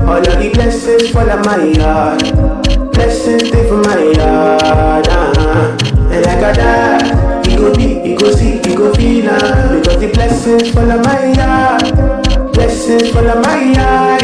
All of the blessings fall on my yard. Blessings stay for my yard. And like I die, you go be, you go see, you go feel. Because the blessings fall on my yard. Blessings fall on my yard.